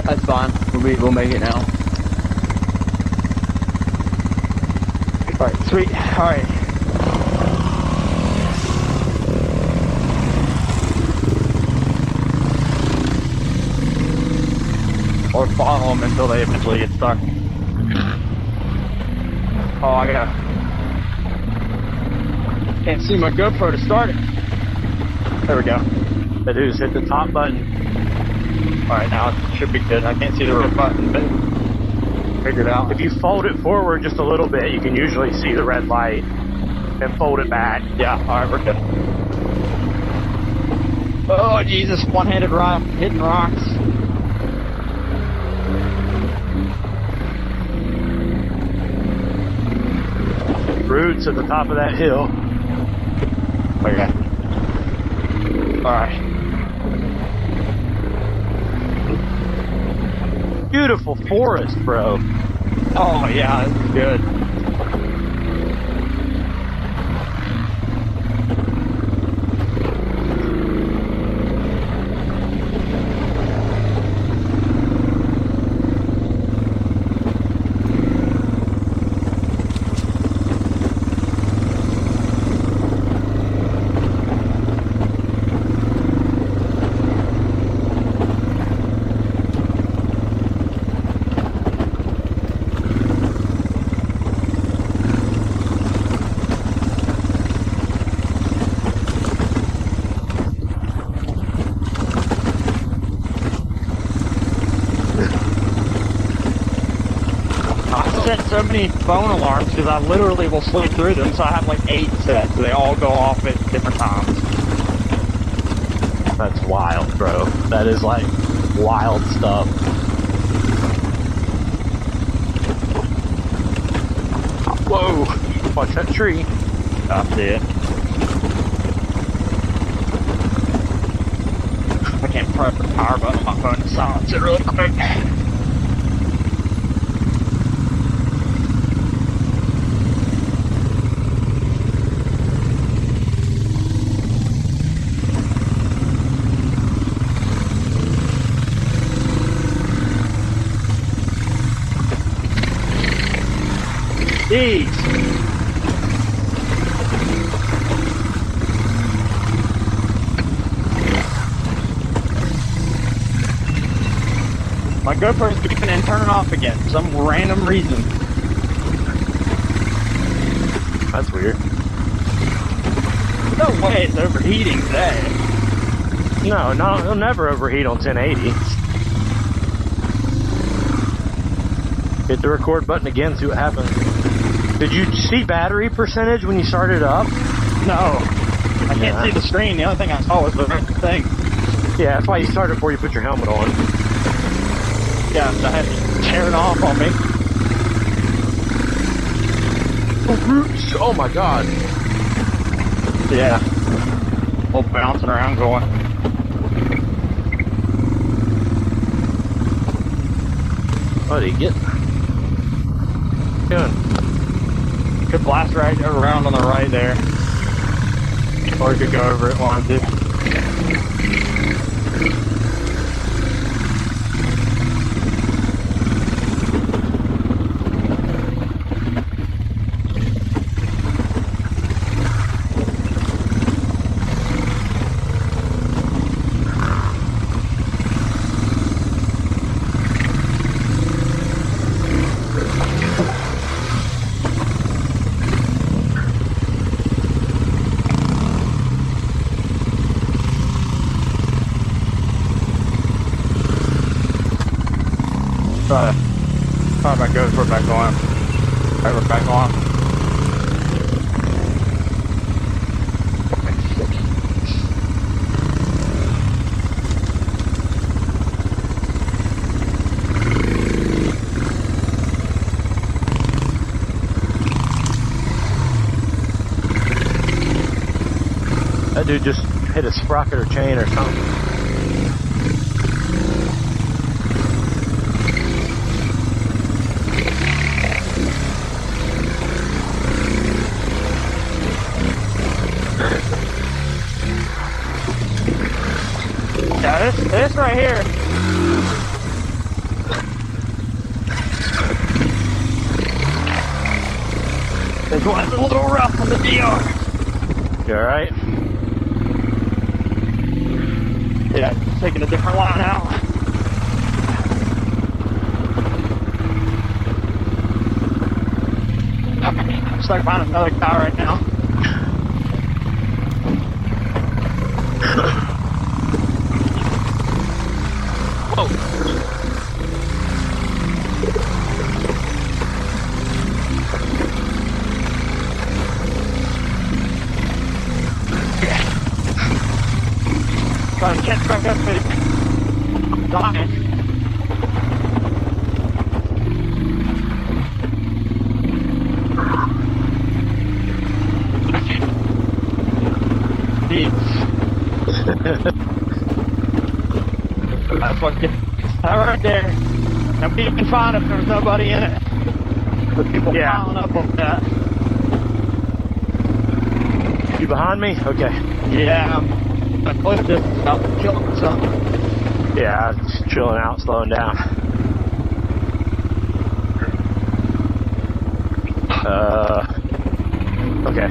That's fine. We'll make it now. Alright, sweet. Alright. Or follow them until they eventually get stuck. Oh, I gotta... Can't see my GoPro to start it. There we go. I do is hit the top button. Alright, now it should be good. I can't see the red button, but figured it out. If you fold it forward just a little bit, you can usually see the red light. And fold it back. Yeah, alright, we're good. Oh, Jesus, one-handed rock, hitting rocks. Roots at the top of that hill. Okay. Alright. Beautiful forest, bro. Oh, yeah, this is good. So many phone alarms because I literally will sleep through them, so I have like 8 sets. They all go off at different times. That's wild, bro. That is like wild stuff. Whoa! Watch that tree. I see it. I can't press the power button on my phone to silence it really quick. Jeez. My GoPro's beeping and turning off again for some random reason. That's weird. No way it's overheating today. No, it'll never overheat on 1080. Hit the record button again, see what happens. Did you see battery percentage when you started up? No. I can't see the screen. The only thing I saw was the red thing. Yeah, that's why you started before you put your helmet on. Yeah, I had to tear it off on me. Oh my god. Yeah. All bouncing around going. Buddy, get doing. Could blast right around on the right there. Or you could go over it wanted to. Try my GoPro back on. Alright, we're back on. That dude just hit a sprocket or chain or something. Yeah, this right here. This one's a little rough on the DR. You alright? Yeah, taking a different line out. Looks like finding another guy right now. Whoa. Trying to catch back up with it. I'm dying. That's what gets that right there. Now we can find if there's nobody in it. But people piling up on that. You behind me? Okay. Yeah, I'm close to about to kill something. Yeah, just chilling out, slowing down. Okay.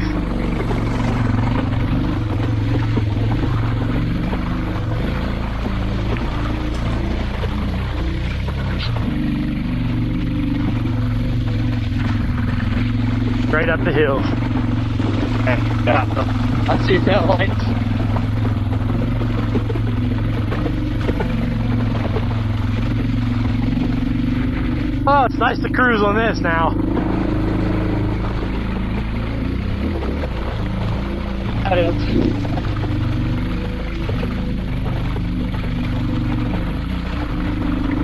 Straight up the hill. Okay, yeah, I see tail lights. Oh, it's nice to cruise on this now. That is.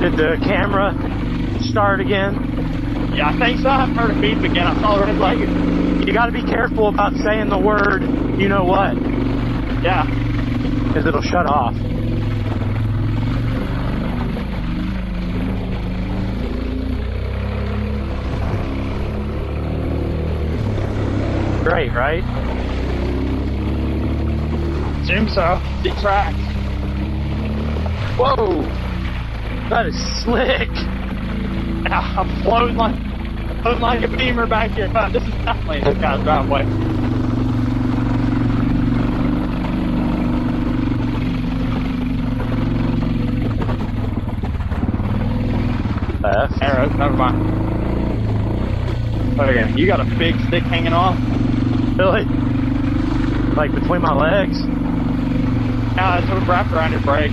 Did the camera start again? Yeah, I think so. I heard a beep again. I saw the red light. You got to be careful about saying the word, you know what? Yeah. Because it'll shut off. Great, right? Assume so. Deep track. Whoa! That is slick. Yeah, I'm floating like a beamer back here. But this is definitely this guy's driveway. Left. Arrows, never mind. Okay, you got a big stick hanging off? Really? Like between my legs? Yeah, it's sort of wrapped around your brake.